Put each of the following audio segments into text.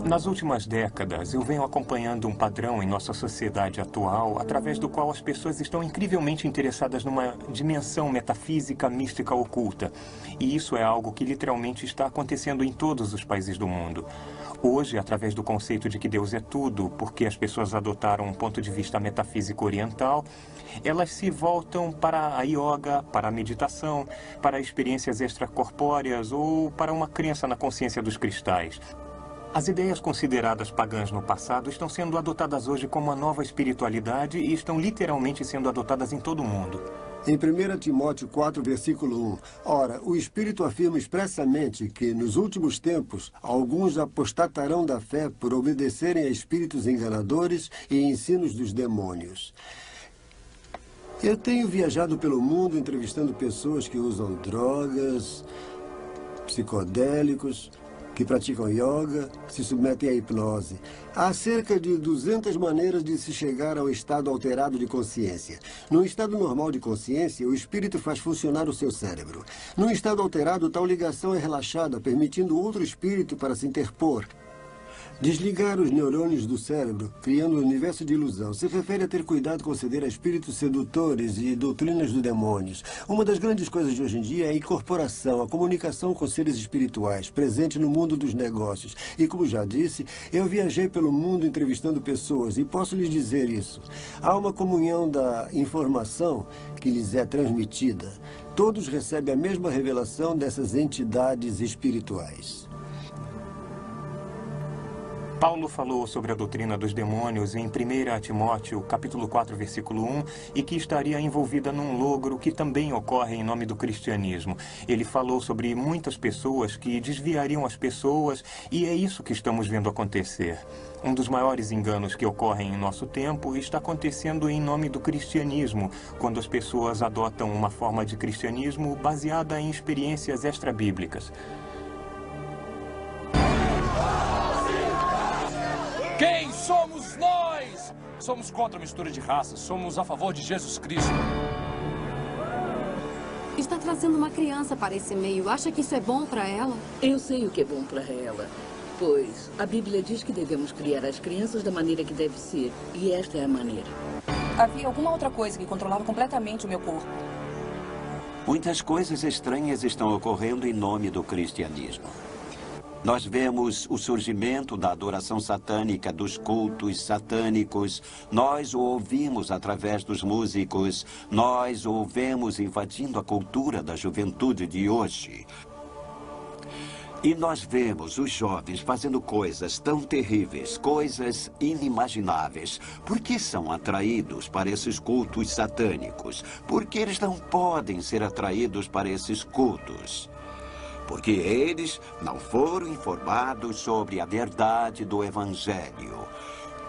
Nas últimas décadas, eu venho acompanhando um padrão em nossa sociedade atual, através do qual as pessoas estão incrivelmente interessadas numa dimensão metafísica, mística, oculta. E isso é algo que literalmente está acontecendo em todos os países do mundo. Hoje, através do conceito de que Deus é tudo, porque as pessoas adotaram um ponto de vista metafísico oriental, elas se voltam para a yoga, para a meditação, para experiências extracorpóreas ou para uma crença na consciência dos cristais. As ideias consideradas pagãs no passado estão sendo adotadas hoje como uma nova espiritualidade e estão literalmente sendo adotadas em todo o mundo. Em 1 Timóteo 4, versículo 1, ora, o Espírito afirma expressamente que, nos últimos tempos, alguns apostatarão da fé por obedecerem a espíritos enganadores e ensinos dos demônios. Eu tenho viajado pelo mundo entrevistando pessoas que usam drogas, psicodélicos, que praticam yoga, se submetem à hipnose. Há cerca de 200 maneiras de se chegar ao estado alterado de consciência. No estado normal de consciência, o espírito faz funcionar o seu cérebro. No estado alterado, tal ligação é relaxada, permitindo outro espírito para se interpor. Desligar os neurônios do cérebro, criando um universo de ilusão, se refere a ter cuidado com ceder a espíritos sedutores e doutrinas dos demônios. Uma das grandes coisas de hoje em dia é a incorporação, a comunicação com seres espirituais, presente no mundo dos negócios. E como já disse, eu viajei pelo mundo entrevistando pessoas e posso lhes dizer isso. Há uma comunhão da informação que lhes é transmitida. Todos recebem a mesma revelação dessas entidades espirituais. Paulo falou sobre a doutrina dos demônios em 1 Timóteo, capítulo 4, versículo 1, e que estaria envolvida num logro que também ocorre em nome do cristianismo. Ele falou sobre muitas pessoas que desviariam as pessoas, e é isso que estamos vendo acontecer. Um dos maiores enganos que ocorrem em nosso tempo está acontecendo em nome do cristianismo, quando as pessoas adotam uma forma de cristianismo baseada em experiências extrabíblicas. Quem somos nós? Somos contra a mistura de raças. Somos a favor de Jesus Cristo. Está trazendo uma criança para esse meio. Acha que isso é bom para ela? Eu sei o que é bom para ela. Pois a Bíblia diz que devemos criar as crianças da maneira que deve ser. E esta é a maneira. Havia alguma outra coisa que controlava completamente o meu corpo. Muitas coisas estranhas estão ocorrendo em nome do cristianismo. Nós vemos o surgimento da adoração satânica, dos cultos satânicos. Nós o ouvimos através dos músicos. Nós o ouvemos invadindo a cultura da juventude de hoje. E nós vemos os jovens fazendo coisas tão terríveis, coisas inimagináveis. Por que são atraídos para esses cultos satânicos? Por que eles não podem ser atraídos para esses cultos? Porque eles não foram informados sobre a verdade do Evangelho.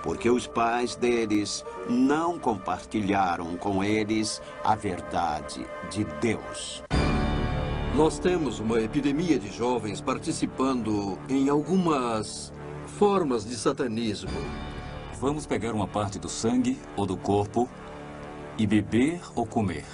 Porque os pais deles não compartilharam com eles a verdade de Deus. Nós temos uma epidemia de jovens participando em algumas formas de satanismo. Vamos pegar uma parte do sangue ou do corpo e beber ou comer.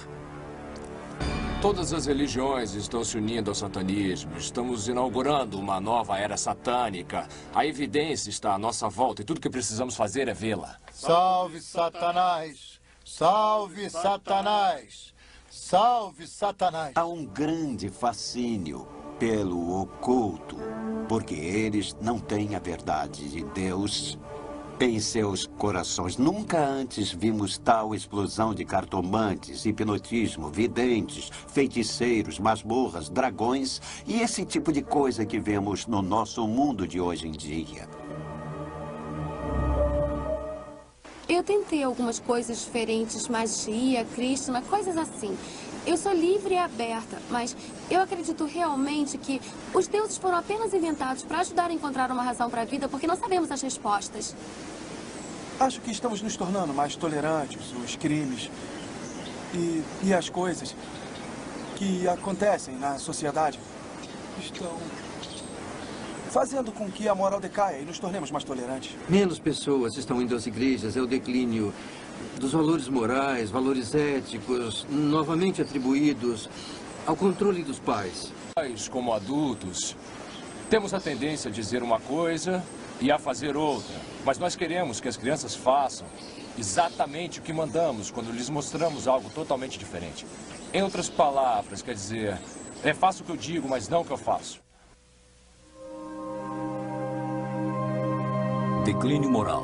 Todas as religiões estão se unindo ao satanismo. Estamos inaugurando uma nova era satânica. A evidência está à nossa volta e tudo que precisamos fazer é vê-la. Salve Satanás! Salve Satanás! Salve Satanás! Há um grande fascínio pelo oculto, porque eles não têm a verdade de Deus em seus corações. Nunca antes vimos tal explosão de cartomantes, hipnotismo, videntes, feiticeiros, masmorras, dragões e esse tipo de coisa que vemos no nosso mundo de hoje em dia. Eu tentei algumas coisas diferentes, magia, Krishna, coisas assim. Eu sou livre e aberta, mas eu acredito realmente que os deuses foram apenas inventados para ajudar a encontrar uma razão para a vida, porque não sabemos as respostas. Acho que estamos nos tornando mais tolerantes. Os crimes e as coisas que acontecem na sociedade estão fazendo com que a moral decaia e nos tornemos mais tolerantes. Menos pessoas estão indo às igrejas, é o declínio dos valores morais, valores éticos, novamente atribuídos ao controle dos pais. Nós, como adultos, Temos a tendência a dizer uma coisa e a fazer outra. Mas nós queremos que as crianças façam exatamente o que mandamos quando lhes mostramos algo totalmente diferente. Em outras palavras, quer dizer, faço o que eu digo, mas não o que eu faço. Declínio moral.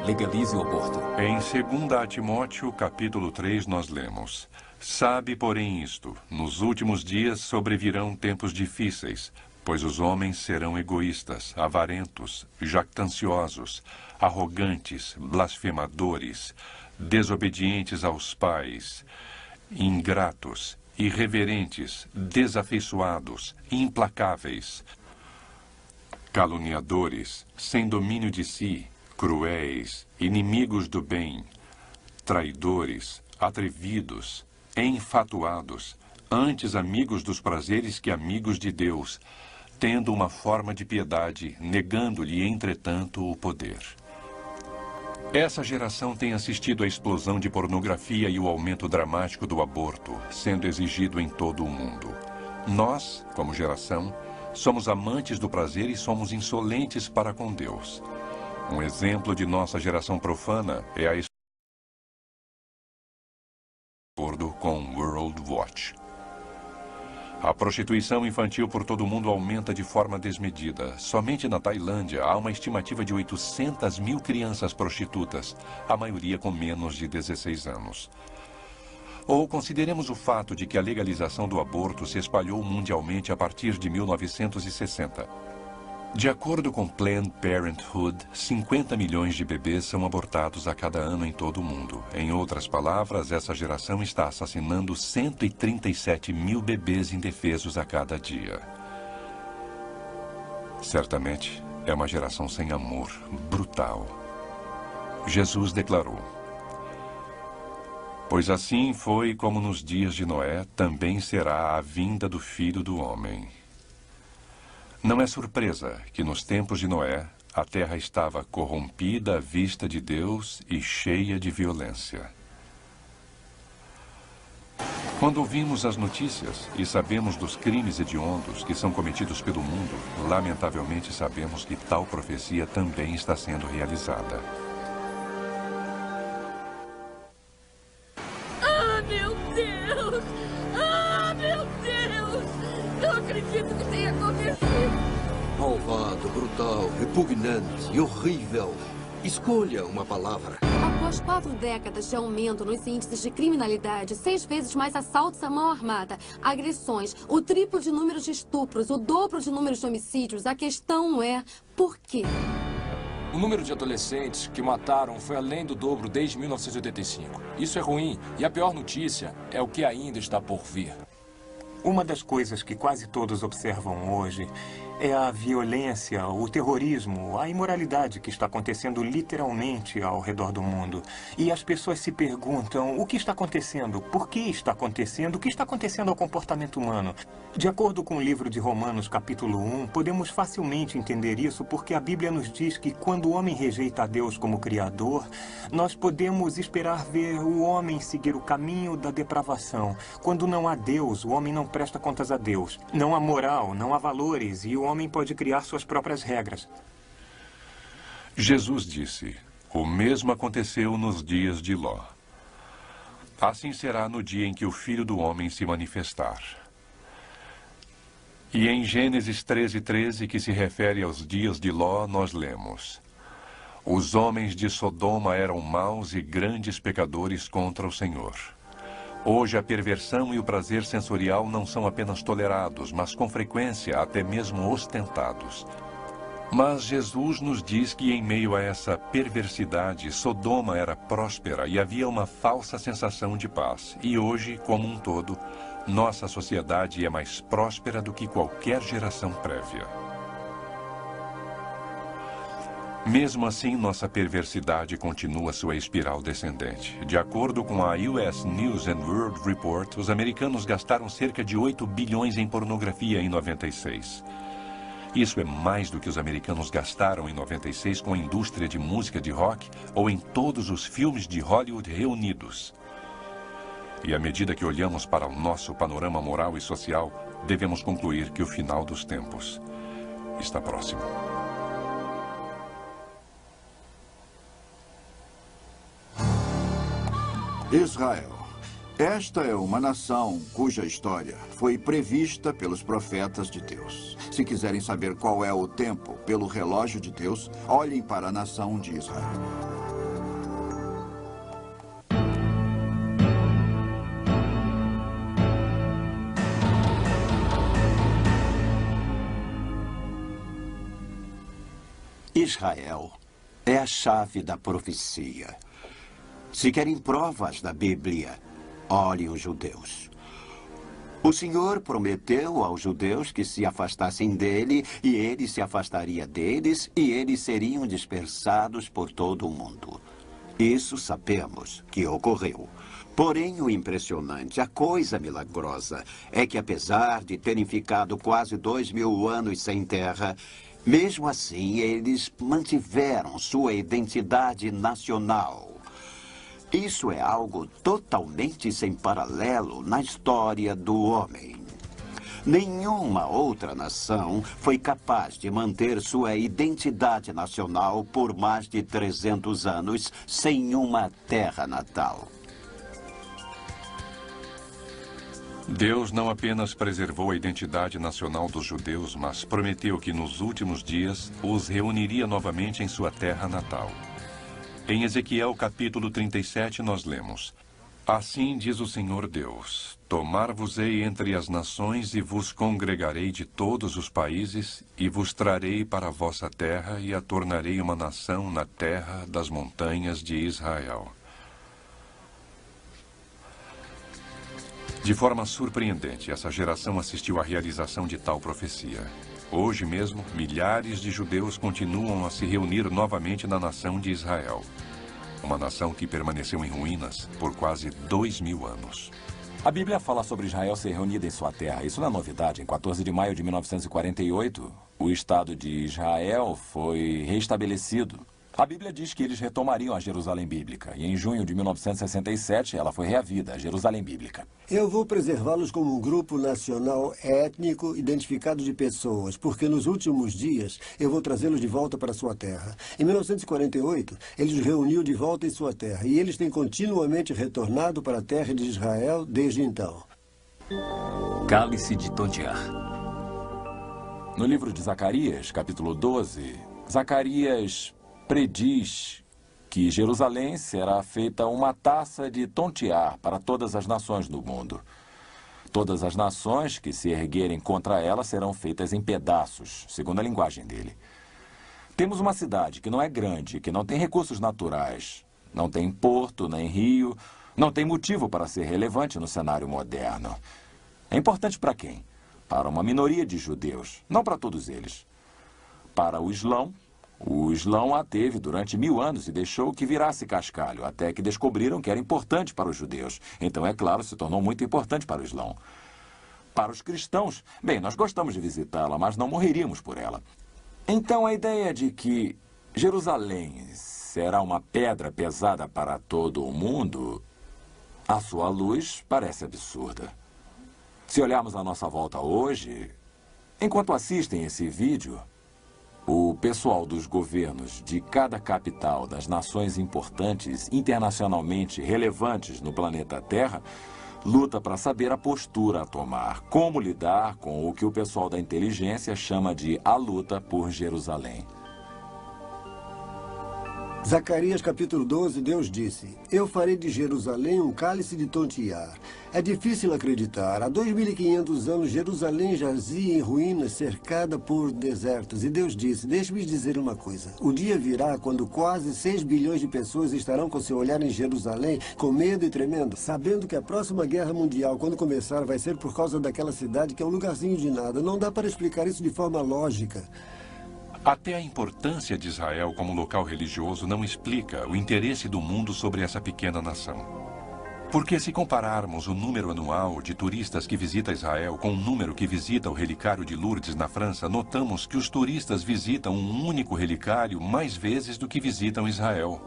Legalize o aborto. Em 2 Timóteo, capítulo 3, nós lemos: Sabe, porém, isto: nos últimos dias sobrevirão tempos difíceis, pois os homens serão egoístas, avarentos, jactanciosos, arrogantes, blasfemadores, desobedientes aos pais, ingratos, irreverentes, desafeiçoados, implacáveis, caluniadores, sem domínio de si, cruéis, inimigos do bem, traidores, atrevidos, enfatuados, antes amigos dos prazeres que amigos de Deus, tendo uma forma de piedade, negando-lhe, entretanto, o poder. Essa geração tem assistido à explosão de pornografia e o aumento dramático do aborto, sendo exigido em todo o mundo. Nós, como geração, somos amantes do prazer e somos insolentes para com Deus. Um exemplo de nossa geração profana é de acordo com World Watch. A prostituição infantil por todo o mundo aumenta de forma desmedida. Somente na Tailândia há uma estimativa de 800 mil crianças prostitutas, a maioria com menos de 16 anos. Ou consideremos o fato de que a legalização do aborto se espalhou mundialmente a partir de 1960. De acordo com Planned Parenthood, 50 milhões de bebês são abortados a cada ano em todo o mundo. Em outras palavras, essa geração está assassinando 137 mil bebês indefesos a cada dia. Certamente, é uma geração sem amor, brutal. Jesus declarou: Pois assim foi como nos dias de Noé, também será a vinda do Filho do Homem. Não é surpresa que nos tempos de Noé, a terra estava corrompida à vista de Deus e cheia de violência. Quando ouvimos as notícias e sabemos dos crimes hediondos que são cometidos pelo mundo, lamentavelmente sabemos que tal profecia também está sendo realizada. Ah, meu Deus! Ah, meu Deus! Não acredito que tenha acontecido. Malvado, brutal, repugnante e horrível. Escolha uma palavra. Após 4 décadas de aumento nos índices de criminalidade, 6 vezes mais assaltos à mão armada, agressões, o triplo de números de estupros, o dobro de números de homicídios, a questão é por quê? O número de adolescentes que mataram foi além do dobro desde 1985. Isso é ruim, e a pior notícia é o que ainda está por vir. Uma das coisas que quase todos observam hoje é a violência, o terrorismo, a imoralidade que está acontecendo literalmente ao redor do mundo. E as pessoas se perguntam o que está acontecendo, por que está acontecendo, o que está acontecendo ao comportamento humano. De acordo com o livro de Romanos, capítulo 1, podemos facilmente entender isso porque a Bíblia nos diz que quando o homem rejeita a Deus como Criador, nós podemos esperar ver o homem seguir o caminho da depravação. Quando não há Deus, o homem não presta contas a Deus. Não há moral, não há valores e o homem pode criar suas próprias regras. Jesus disse: o mesmo aconteceu nos dias de Ló. Assim será no dia em que o Filho do Homem se manifestar. E em Gênesis 13:13, que se refere aos dias de Ló, nós lemos: os homens de Sodoma eram maus e grandes pecadores contra o Senhor. Hoje a perversão e o prazer sensorial não são apenas tolerados, mas com frequência até mesmo ostentados. Mas Jesus nos diz que em meio a essa perversidade, Sodoma era próspera e havia uma falsa sensação de paz. E hoje, como um todo, nossa sociedade é mais próspera do que qualquer geração prévia. Mesmo assim, nossa perversidade continua sua espiral descendente. De acordo com a US News and World Report, os americanos gastaram cerca de 8 bilhões em pornografia em 96. Isso é mais do que os americanos gastaram em 96 com a indústria de música de rock ou em todos os filmes de Hollywood reunidos. E à medida que olhamos para o nosso panorama moral e social, devemos concluir que o final dos tempos está próximo. Israel. Esta é uma nação cuja história foi prevista pelos profetas de Deus. Se quiserem saber qual é o tempo pelo relógio de Deus, olhem para a nação de Israel. Israel é a chave da profecia. Se querem provas da Bíblia, olhem os judeus. O Senhor prometeu aos judeus que se afastassem dele, e ele se afastaria deles, e eles seriam dispersados por todo o mundo. Isso sabemos que ocorreu. Porém, o impressionante, a coisa milagrosa, é que apesar de terem ficado quase 2000 anos sem terra, mesmo assim eles mantiveram sua identidade nacional. Isso é algo totalmente sem paralelo na história do homem. Nenhuma outra nação foi capaz de manter sua identidade nacional por mais de 300 anos sem uma terra natal. Deus não apenas preservou a identidade nacional dos judeus, mas prometeu que nos últimos dias os reuniria novamente em sua terra natal. Em Ezequiel capítulo 37 nós lemos: Assim diz o Senhor Deus, tomar-vos-ei entre as nações e vos congregarei de todos os países e vos trarei para a vossa terra e a tornarei uma nação na terra das montanhas de Israel. De forma surpreendente, essa geração assistiu à realização de tal profecia. Hoje mesmo, milhares de judeus continuam a se reunir novamente na nação de Israel. Uma nação que permaneceu em ruínas por quase 2000 anos. A Bíblia fala sobre Israel ser reunida em sua terra. Isso não é novidade. Em 14 de maio de 1948, o Estado de Israel foi reestabelecido. A Bíblia diz que eles retomariam a Jerusalém Bíblica. E em junho de 1967, ela foi reavida, a Jerusalém Bíblica. Eu vou preservá-los como um grupo nacional étnico identificado de pessoas, porque nos últimos dias eu vou trazê-los de volta para sua terra. Em 1948, ele os reuniu de volta em sua terra, e eles têm continuamente retornado para a terra de Israel desde então. Cálice de Tontiar. No livro de Zacarias, capítulo 12, Zacarias prediz que Jerusalém será feita uma taça de tontear para todas as nações do mundo. Todas as nações que se erguerem contra ela serão feitas em pedaços, segundo a linguagem dele. Temos uma cidade que não é grande, que não tem recursos naturais, não tem porto, nem rio, não tem motivo para ser relevante no cenário moderno. É importante para quem? Para uma minoria de judeus, não para todos eles. Para o Islão a teve durante 1000 anos e deixou que virasse cascalho, até que descobriram que era importante para os judeus. Então, é claro, se tornou muito importante para o Islão. Para os cristãos, bem, nós gostamos de visitá-la, mas não morreríamos por ela. Então, a ideia de que Jerusalém será uma pedra pesada para todo o mundo, à sua luz, parece absurda. Se olharmos à nossa volta hoje, enquanto assistem esse vídeo, o pessoal dos governos de cada capital das nações importantes, internacionalmente relevantes no planeta Terra, luta para saber a postura a tomar, como lidar com o que o pessoal da inteligência chama de a luta por Jerusalém. Zacarias capítulo 12, Deus disse: Eu farei de Jerusalém um cálice de tontear. É difícil acreditar. Há 2500 anos, Jerusalém jazia em ruínas, cercada por desertos. E Deus disse: Deixe-me dizer uma coisa. O dia virá quando quase 6 bilhões de pessoas estarão com seu olhar em Jerusalém, com medo e tremendo, sabendo que a próxima guerra mundial, quando começar, vai ser por causa daquela cidade que é um lugarzinho de nada. Não dá para explicar isso de forma lógica. Até a importância de Israel como local religioso não explica o interesse do mundo sobre essa pequena nação. Porque se compararmos o número anual de turistas que visita Israel com o número que visita o relicário de Lourdes na França, notamos que os turistas visitam um único relicário mais vezes do que visitam Israel.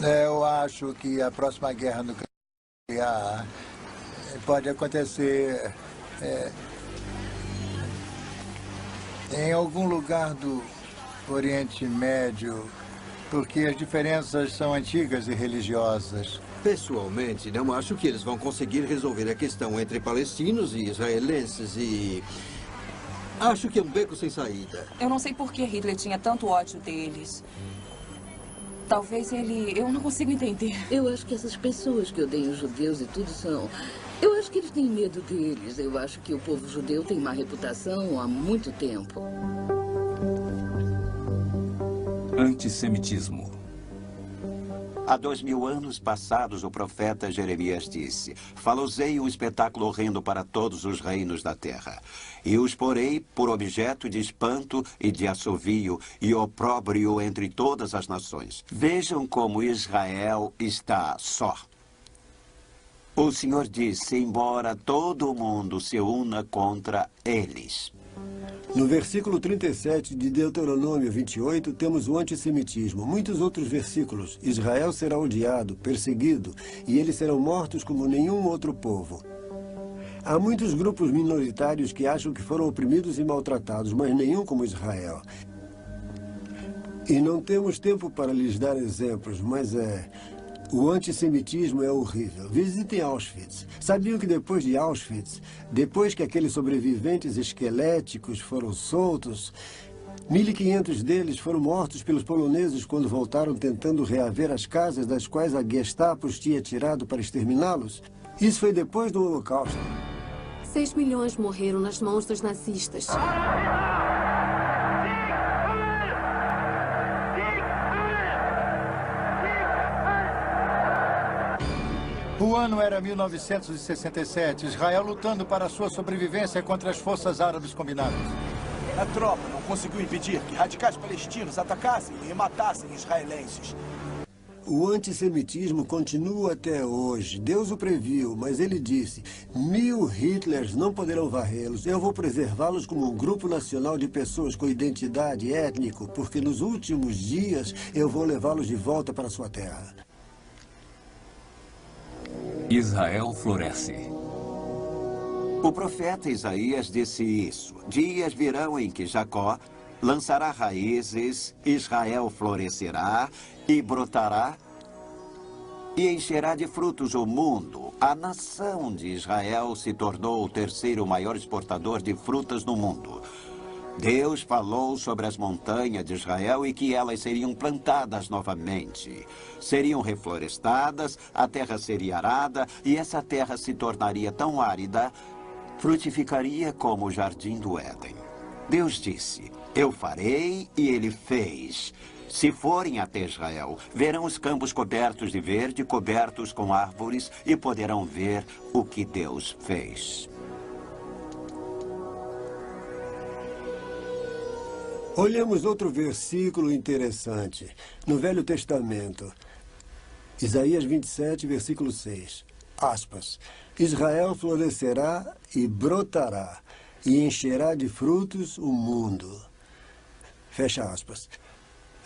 Eu acho que a próxima guerra nuclear pode acontecer em algum lugar do Oriente Médio, porque as diferenças são antigas e religiosas. Pessoalmente, não acho que eles vão conseguir resolver a questão entre palestinos e israelenses e... acho que é um beco sem saída. Eu não sei por que Hitler tinha tanto ódio deles. Talvez ele... eu não consigo entender. Eu acho que essas pessoas que odeiam os judeus e tudo são... eu acho que eles têm medo deles. Eu acho que o povo judeu tem má reputação há muito tempo. Antissemitismo. Há 2000 anos passados, o profeta Jeremias disse: "Falosei um espetáculo horrendo para todos os reinos da terra, e os porei por objeto de espanto e de assovio e opróbrio entre todas as nações. Vejam como Israel está só." O Senhor disse: "Embora todo o mundo se una contra eles." No versículo 37 de Deuteronômio 28, temos o antissemitismo. Muitos outros versículos. Israel será odiado, perseguido, e eles serão mortos como nenhum outro povo. Há muitos grupos minoritários que acham que foram oprimidos e maltratados, mas nenhum como Israel. E não temos tempo para lhes dar exemplos, mas o antissemitismo é horrível. Visitem Auschwitz. Sabiam que depois de Auschwitz, depois que aqueles sobreviventes esqueléticos foram soltos, 1.500 deles foram mortos pelos poloneses quando voltaram tentando reaver as casas das quais a Gestapo os tinha tirado para exterminá-los? Isso foi depois do Holocausto. 6 milhões morreram nas mãos dos nazistas. O ano era 1967, Israel lutando para sua sobrevivência contra as forças árabes combinadas. A tropa não conseguiu impedir que radicais palestinos atacassem e matassem israelenses. O antissemitismo continua até hoje. Deus o previu, mas ele disse: 1000 Hitlers não poderão varrê-los. Eu vou preservá-los como um grupo nacional de pessoas com identidade étnico, porque nos últimos dias eu vou levá-los de volta para sua terra. Israel floresce. O profeta Isaías disse isso: "Dias virão em que Jacó lançará raízes, Israel florescerá e brotará e encherá de frutos o mundo. A nação de Israel se tornou o terceiro maior exportador de frutas no mundo." Deus falou sobre as montanhas de Israel e que elas seriam plantadas novamente. Seriam reflorestadas, a terra seria arada e essa terra se tornaria tão árida, frutificaria como o jardim do Éden. Deus disse: "Eu farei", e ele fez. Se forem até Israel, verão os campos cobertos de verde, cobertos com árvores, e poderão ver o que Deus fez. Olhamos outro versículo interessante. No Velho Testamento, Isaías 27, versículo 6. Aspas. "Israel florescerá e brotará, e encherá de frutos o mundo." Fecha aspas.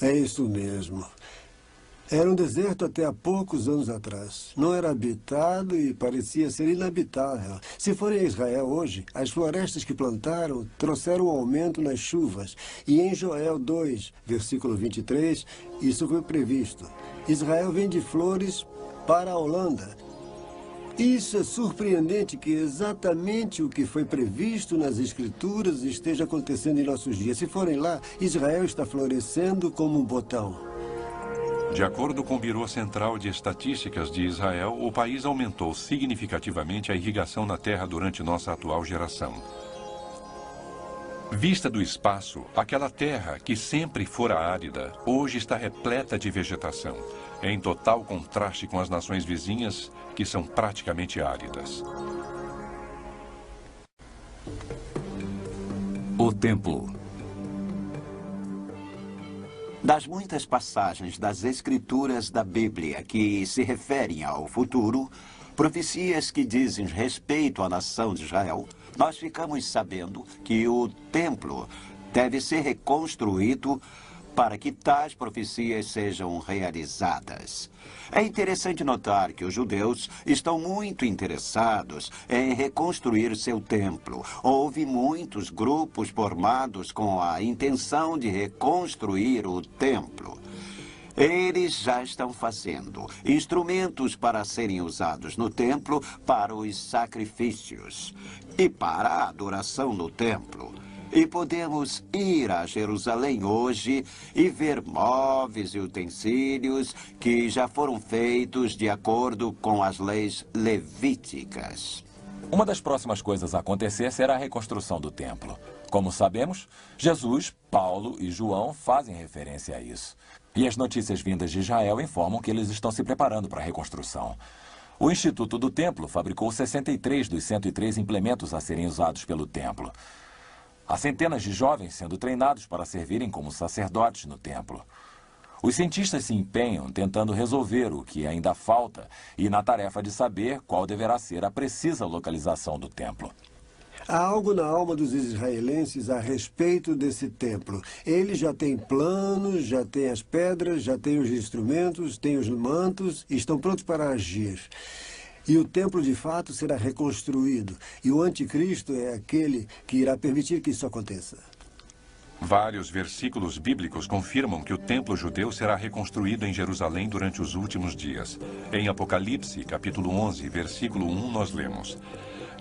É isso mesmo. Era um deserto até há poucos anos atrás. Não era habitado e parecia ser inabitável. Se forem a Israel hoje, as florestas que plantaram trouxeram um aumento nas chuvas. E em Joel 2, versículo 23, isso foi previsto. Israel vende flores para a Holanda. Isso é surpreendente que exatamente o que foi previsto nas Escrituras esteja acontecendo em nossos dias. Se forem lá, Israel está florescendo como um botão. De acordo com o Biro Central de Estatísticas de Israel, o país aumentou significativamente a irrigação na terra durante nossa atual geração. Vista do espaço, aquela terra que sempre fora árida, hoje está repleta de vegetação, em total contraste com as nações vizinhas, que são praticamente áridas. O templo. Das muitas passagens das Escrituras da Bíblia que se referem ao futuro, profecias que dizem respeito à nação de Israel, nós ficamos sabendo que o templo deve ser reconstruído para que tais profecias sejam realizadas. É interessante notar que os judeus estão muito interessados em reconstruir seu templo. Houve muitos grupos formados com a intenção de reconstruir o templo. Eles já estão fazendo instrumentos para serem usados no templo para os sacrifícios e para a adoração no templo. E podemos ir a Jerusalém hoje e ver móveis e utensílios que já foram feitos de acordo com as leis levíticas. Uma das próximas coisas a acontecer será a reconstrução do templo. Como sabemos, Jesus, Paulo e João fazem referência a isso. E as notícias vindas de Israel informam que eles estão se preparando para a reconstrução. O Instituto do Templo fabricou 63 dos 103 implementos a serem usados pelo templo. Há centenas de jovens sendo treinados para servirem como sacerdotes no templo. Os cientistas se empenham tentando resolver o que ainda falta e na tarefa de saber qual deverá ser a precisa localização do templo. Há algo na alma dos israelenses a respeito desse templo. Eles já têm planos, já têm as pedras, já têm os instrumentos, têm os mantos e estão prontos para agir. E o templo, de fato, será reconstruído. E o anticristo é aquele que irá permitir que isso aconteça. Vários versículos bíblicos confirmam que o templo judeu será reconstruído em Jerusalém durante os últimos dias. Em Apocalipse, capítulo 11, versículo 1, nós lemos: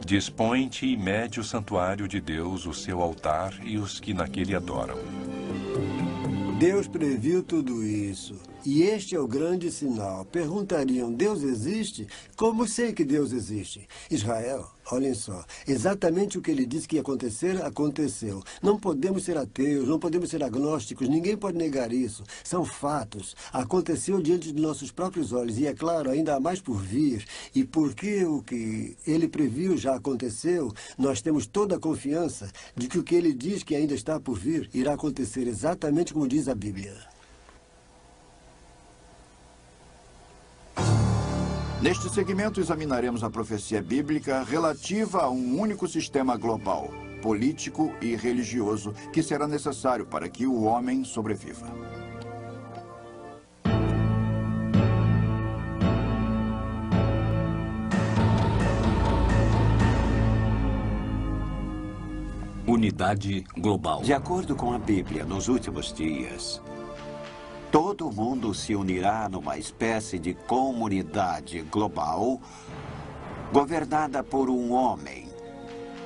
Dispõe-te e mede o santuário de Deus, o seu altar e os que naquele adoram. Deus previu tudo isso. E este é o grande sinal. Perguntariam, Deus existe? Como sei que Deus existe? Israel, olhem só, exatamente o que ele disse que ia acontecer, aconteceu. Não podemos ser ateus, não podemos ser agnósticos, ninguém pode negar isso. São fatos. Aconteceu diante de nossos próprios olhos e, é claro, ainda há mais por vir. E porque o que ele previu já aconteceu, nós temos toda a confiança de que o que ele diz que ainda está por vir irá acontecer exatamente como diz a Bíblia. Neste segmento, examinaremos a profecia bíblica relativa a um único sistema global, político e religioso, que será necessário para que o homem sobreviva. Unidade global. De acordo com a Bíblia, nos últimos dias, todo mundo se unirá numa espécie de comunidade global governada por um homem,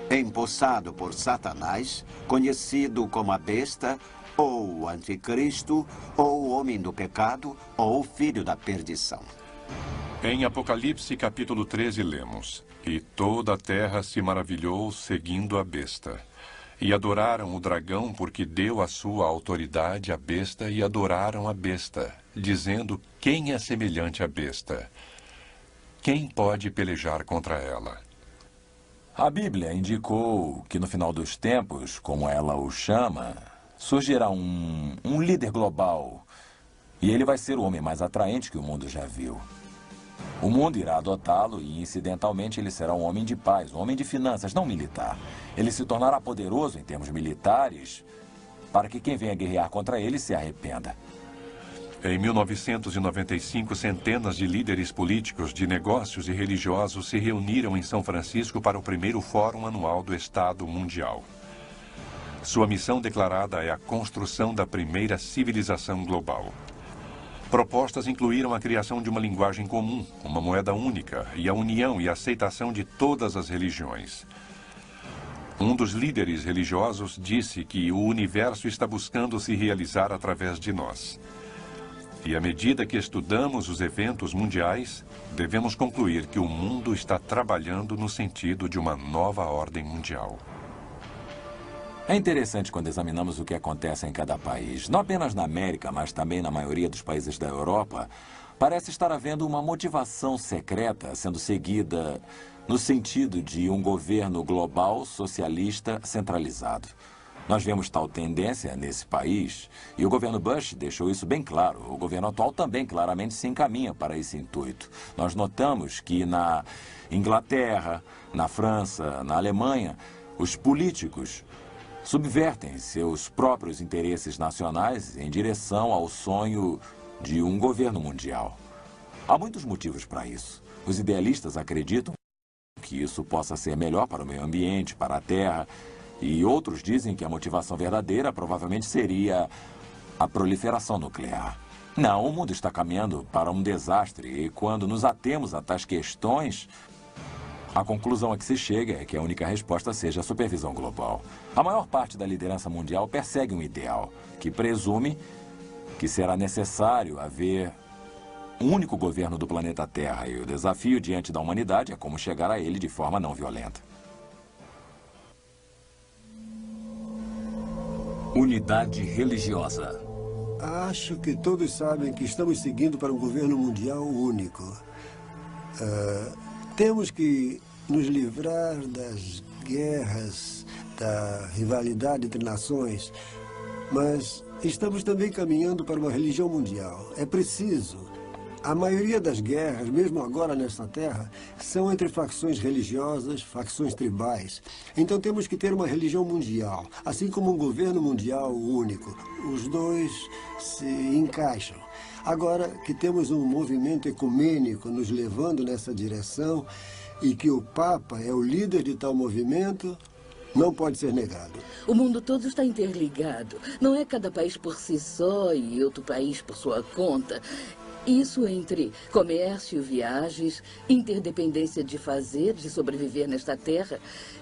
empossado por Satanás, conhecido como a besta, ou o anticristo, ou o homem do pecado, ou o filho da perdição. Em Apocalipse, capítulo 13, lemos: E toda a terra se maravilhou seguindo a besta. E adoraram o dragão porque deu a sua autoridade à besta e adoraram a besta, dizendo: Quem é semelhante à besta? Quem pode pelejar contra ela? A Bíblia indicou que no final dos tempos, como ela o chama, surgirá um líder global. E ele vai ser o homem mais atraente que o mundo já viu. O mundo irá adotá-lo e, incidentalmente, ele será um homem de paz, um homem de finanças, não militar. Ele se tornará poderoso em termos militares para que quem venha guerrear contra ele se arrependa. Em 1995, centenas de líderes políticos, de negócios e religiosos se reuniram em São Francisco para o primeiro Fórum Anual do Estado Mundial. Sua missão declarada é a construção da primeira civilização global. Propostas incluíram a criação de uma linguagem comum, uma moeda única e a união e aceitação de todas as religiões. Um dos líderes religiosos disse que o universo está buscando se realizar através de nós. E à medida que estudamos os eventos mundiais, devemos concluir que o mundo está trabalhando no sentido de uma nova ordem mundial. É interessante quando examinamos o que acontece em cada país. Não apenas na América, mas também na maioria dos países da Europa, parece estar havendo uma motivação secreta sendo seguida no sentido de um governo global socialista centralizado. Nós vemos tal tendência nesse país e o governo Bush deixou isso bem claro. O governo atual também claramente se encaminha para esse intuito. Nós notamos que na Inglaterra, na França, na Alemanha, os políticos subvertem seus próprios interesses nacionais em direção ao sonho de um governo mundial. Há muitos motivos para isso. Os idealistas acreditam que isso possa ser melhor para o meio ambiente, para a Terra, e outros dizem que a motivação verdadeira provavelmente seria a proliferação nuclear. Não, o mundo está caminhando para um desastre, e quando nos atemos a tais questões, a conclusão a que se chega é que a única resposta seja a supervisão global. A maior parte da liderança mundial persegue um ideal, que presume que será necessário haver um único governo do planeta Terra, e o desafio diante da humanidade é como chegar a ele de forma não violenta. Unidade religiosa. Acho que todos sabem que estamos seguindo para um governo mundial único. Temos que nos livrar das guerras, da rivalidade entre nações, mas estamos também caminhando para uma religião mundial. É preciso. A maioria das guerras, mesmo agora nesta terra, são entre facções religiosas, facções tribais. Então temos que ter uma religião mundial, assim como um governo mundial único. Os dois se encaixam. Agora que temos um movimento ecumênico nos levando nessa direção e que o Papa é o líder de tal movimento, não pode ser negado. O mundo todo está interligado. Não é cada país por si só e outro país por sua conta. Isso entre comércio, viagens, interdependência de fazer, de sobreviver nesta terra,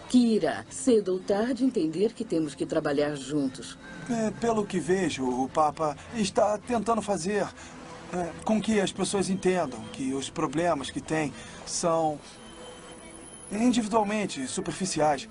que irá, cedo ou tarde, entender que temos que trabalhar juntos. Pelo que vejo, o Papa está tentando fazer com que as pessoas entendam que os problemas que tem são individualmente superficiais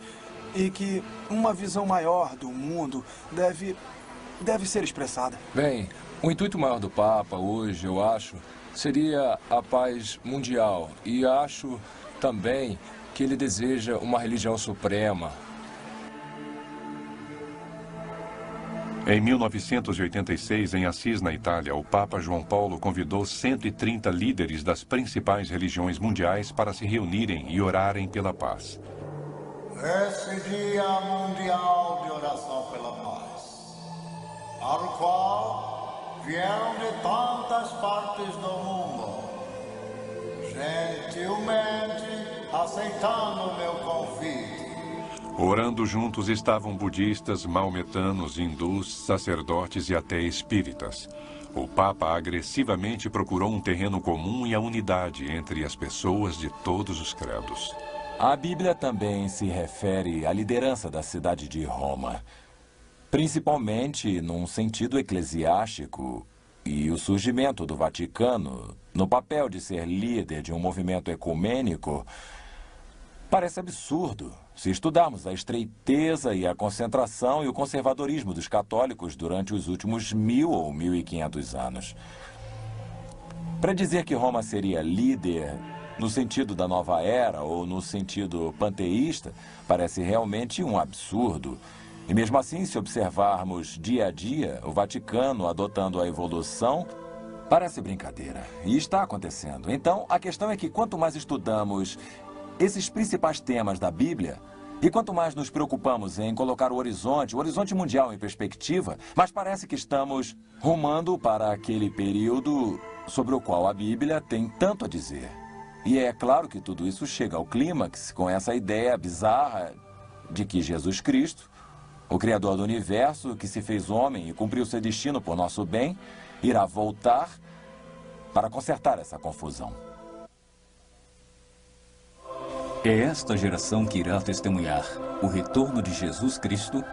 e que uma visão maior do mundo deve ser expressada. Bem, o intuito maior do Papa hoje, eu acho, seria a paz mundial. E acho também que ele deseja uma religião suprema. Em 1986, em Assis, na Itália, o Papa João Paulo convidou 130 líderes das principais religiões mundiais para se reunirem e orarem pela paz. Esse Dia Mundial de Oração pela Paz, para o qual vieram de tantas partes do mundo, gentilmente aceitando o meu convite. Orando juntos estavam budistas, maometanos, hindus, sacerdotes e até espíritas. O Papa agressivamente procurou um terreno comum e a unidade entre as pessoas de todos os credos. A Bíblia também se refere à liderança da cidade de Roma, principalmente num sentido eclesiástico, e o surgimento do Vaticano, no papel de ser líder de um movimento ecumênico, parece absurdo se estudarmos a estreiteza e a concentração e o conservadorismo dos católicos durante os últimos 1000 ou 1500 anos. Para dizer que Roma seria líder no sentido da nova era ou no sentido panteísta, parece realmente um absurdo. E mesmo assim, se observarmos dia a dia o Vaticano adotando a evolução, parece brincadeira. E está acontecendo. Então, a questão é que quanto mais estudamos esses principais temas da Bíblia, e quanto mais nos preocupamos em colocar o horizonte mundial em perspectiva, mais parece que estamos rumando para aquele período sobre o qual a Bíblia tem tanto a dizer. E é claro que tudo isso chega ao clímax com essa ideia bizarra de que Jesus Cristo, o Criador do Universo, que se fez homem e cumpriu seu destino por nosso bem, irá voltar para consertar essa confusão. É esta geração que irá testemunhar o retorno de Jesus Cristo.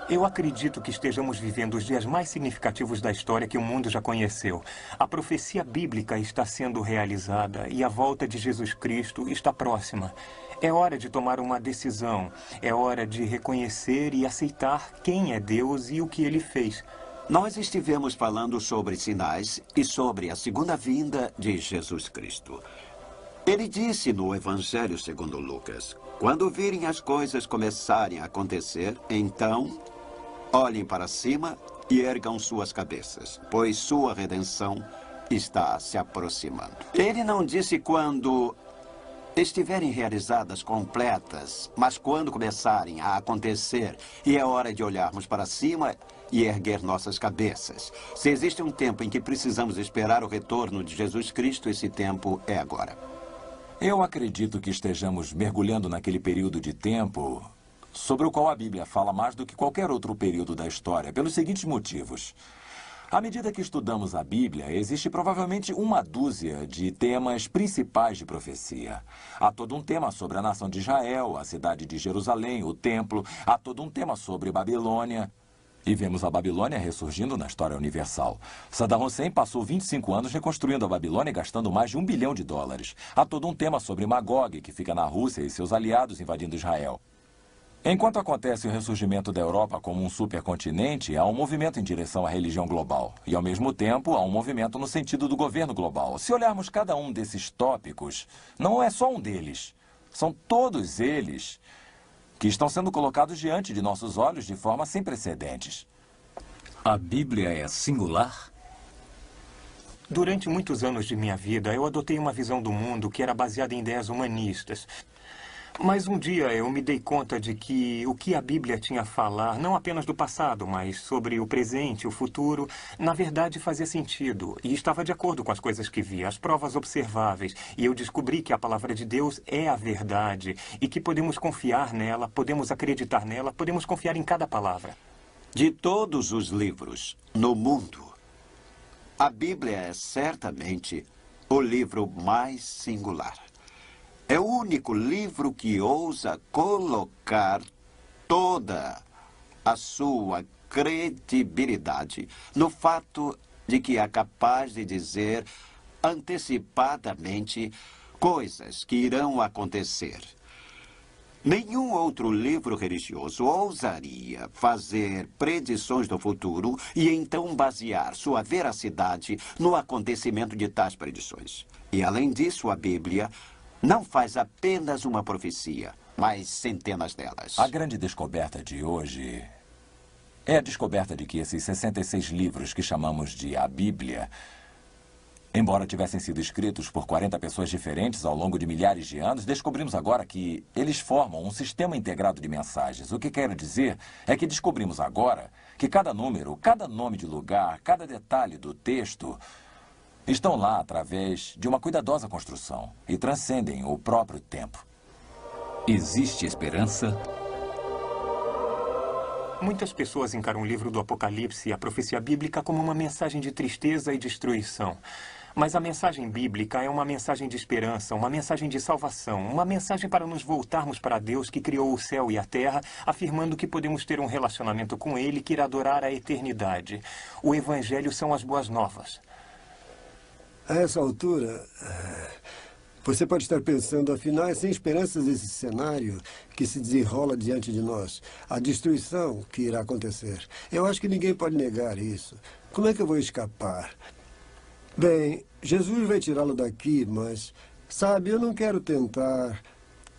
Eu acredito que estejamos vivendo os dias mais significativos da história que o mundo já conheceu. A profecia bíblica está sendo realizada e a volta de Jesus Cristo está próxima. É hora de tomar uma decisão. É hora de reconhecer e aceitar quem é Deus e o que Ele fez. Nós estivemos falando sobre sinais e sobre a segunda vinda de Jesus Cristo. Ele disse no Evangelho segundo Lucas, quando virem as coisas começarem a acontecer, então olhem para cima e ergam suas cabeças, pois sua redenção está se aproximando. Ele não disse quando estiverem realizadas, completas, mas quando começarem a acontecer, e é hora de olharmos para cima e erguer nossas cabeças. Se existe um tempo em que precisamos esperar o retorno de Jesus Cristo, esse tempo é agora. Eu acredito que estejamos mergulhando naquele período de tempo sobre o qual a Bíblia fala mais do que qualquer outro período da história, pelos seguintes motivos. À medida que estudamos a Bíblia, existe provavelmente uma dúzia de temas principais de profecia. Há todo um tema sobre a nação de Israel, a cidade de Jerusalém, o templo. Há todo um tema sobre Babilônia. E vemos a Babilônia ressurgindo na história universal. Saddam Hussein passou 25 anos reconstruindo a Babilônia e gastando mais de $1 bilhão. Há todo um tema sobre Magog, que fica na Rússia, e seus aliados invadindo Israel. Enquanto acontece o ressurgimento da Europa como um supercontinente, há um movimento em direção à religião global. E, ao mesmo tempo, há um movimento no sentido do governo global. Se olharmos cada um desses tópicos, não é só um deles. São todos eles que estão sendo colocados diante de nossos olhos de forma sem precedentes. A Bíblia é singular? Durante muitos anos de minha vida, eu adotei uma visão do mundo que era baseada em ideias humanistas. Mas um dia eu me dei conta de que o que a Bíblia tinha a falar, não apenas do passado, mas sobre o presente, o futuro, na verdade fazia sentido. E estava de acordo com as coisas que via, as provas observáveis. E eu descobri que a palavra de Deus é a verdade e que podemos confiar nela, podemos acreditar nela, podemos confiar em cada palavra. De todos os livros no mundo, a Bíblia é certamente o livro mais singular. É o único livro que ousa colocar toda a sua credibilidade no fato de que é capaz de dizer antecipadamente coisas que irão acontecer. Nenhum outro livro religioso ousaria fazer predições do futuro e então basear sua veracidade no acontecimento de tais predições. E, além disso, a Bíblia não faz apenas uma profecia, mas centenas delas. A grande descoberta de hoje é a descoberta de que esses 66 livros que chamamos de a Bíblia, embora tivessem sido escritos por 40 pessoas diferentes ao longo de milhares de anos, descobrimos agora que eles formam um sistema integrado de mensagens. O que quero dizer é que descobrimos agora que cada número, cada nome de lugar, cada detalhe do texto estão lá através de uma cuidadosa construção e transcendem o próprio tempo. Existe esperança? Muitas pessoas encaram o livro do Apocalipse e a profecia bíblica como uma mensagem de tristeza e destruição. Mas a mensagem bíblica é uma mensagem de esperança, uma mensagem de salvação, uma mensagem para nos voltarmos para Deus que criou o céu e a terra, afirmando que podemos ter um relacionamento com Ele que irá durar a eternidade. O Evangelho são as boas novas. A essa altura, você pode estar pensando, afinal, é sem esperanças esse cenário que se desenrola diante de nós. A destruição que irá acontecer. Eu acho que ninguém pode negar isso. Como é que eu vou escapar? Bem, Jesus vai tirá-lo daqui, mas, sabe, eu não quero tentar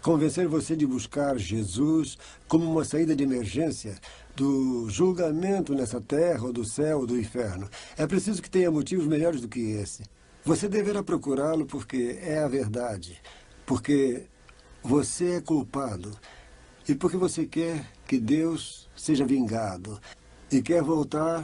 convencer você de buscar Jesus como uma saída de emergência do julgamento nessa terra, ou do céu, ou do inferno. É preciso que tenha motivos melhores do que esse. Você deverá procurá-lo porque é a verdade, porque você é culpado e porque você quer que Deus seja vingado e quer voltar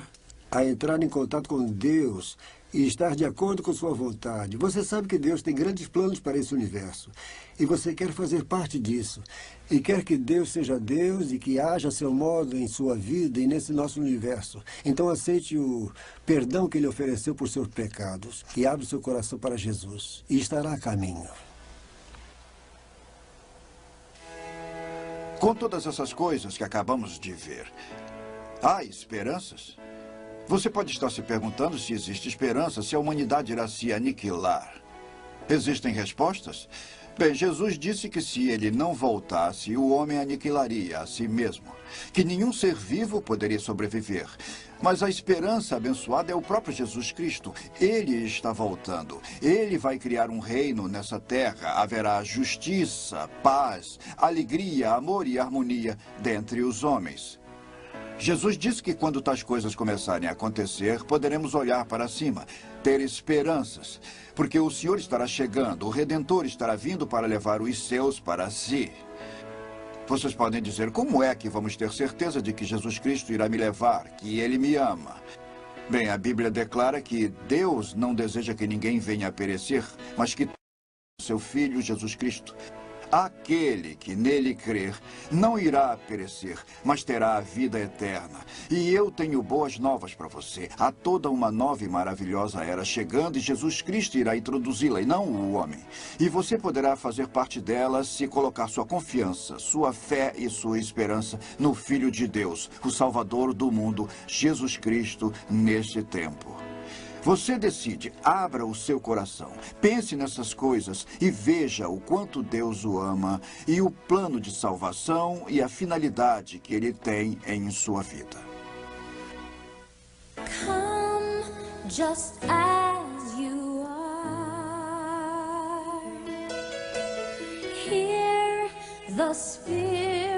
a entrar em contato com Deus e estar de acordo com sua vontade. Você sabe que Deus tem grandes planos para esse universo e você quer fazer parte disso e quer que Deus seja Deus e que haja seu modo em sua vida e nesse nosso universo. Então aceite o perdão que Ele ofereceu por seus pecados e abra o seu coração para Jesus e estará a caminho. Com todas essas coisas que acabamos de ver, há esperanças? Você pode estar se perguntando se existe esperança, se a humanidade irá se aniquilar. Existem respostas? Bem, Jesus disse que se ele não voltasse, o homem aniquilaria a si mesmo, que nenhum ser vivo poderia sobreviver. Mas a esperança abençoada é o próprio Jesus Cristo. Ele está voltando. Ele vai criar um reino nessa terra. Haverá justiça, paz, alegria, amor e harmonia dentre os homens. Jesus disse que quando tais coisas começarem a acontecer, poderemos olhar para cima, ter esperanças, porque o Senhor estará chegando, o Redentor estará vindo para levar os seus para si. Vocês podem dizer, como é que vamos ter certeza de que Jesus Cristo irá me levar, que Ele me ama? Bem, a Bíblia declara que Deus não deseja que ninguém venha a perecer, mas que seu Filho Jesus Cristo. Aquele que nele crer não irá perecer, mas terá a vida eterna. E eu tenho boas novas para você. Há toda uma nova e maravilhosa era chegando e Jesus Cristo irá introduzi-la, e não o homem. E você poderá fazer parte dela se colocar sua confiança, sua fé e sua esperança no Filho de Deus, o Salvador do mundo, Jesus Cristo, neste tempo. Você decide, abra o seu coração, pense nessas coisas e veja o quanto Deus o ama e o plano de salvação e a finalidade que Ele tem em sua vida. Come just as you are. Hear the Spirit.